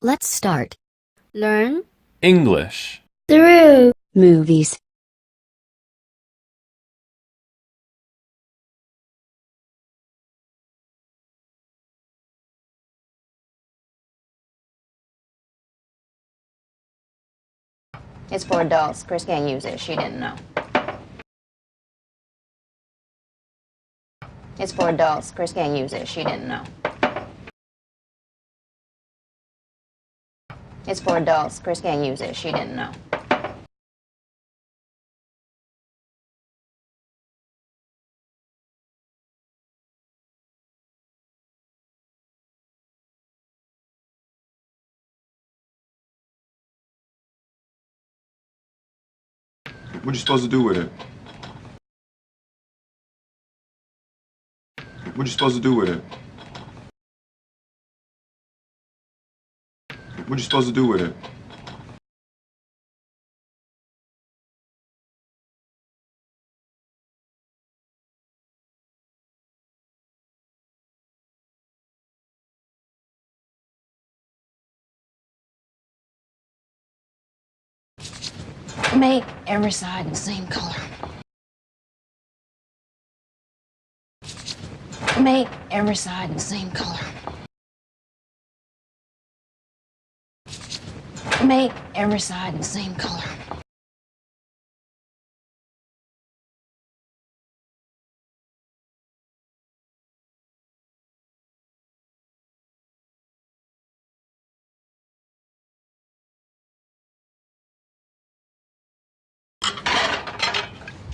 Let's start. Learn English. Through movies. It's for adults. Chris can't use it. She didn't know. It's for adults. Chris can't use it. She didn't know. It's for adults. Chris can't use it. She didn't know. What you supposed to do with it? What you supposed to do with it? What you supposed to do with it? Make every side the same color. Make every side the same color. Make every side the same color.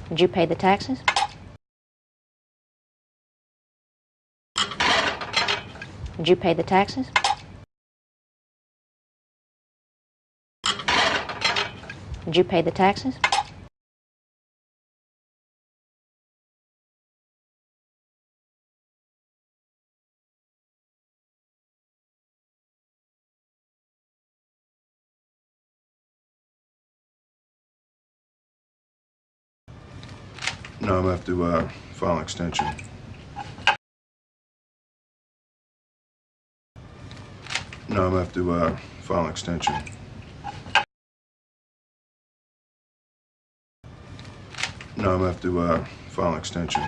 Did you pay the taxes? Did you pay the taxes? Did you pay the taxes? No, I'm gonna have to file an extension. No, I'm gonna have to file an extension. No, I'm gonna have to file an extension.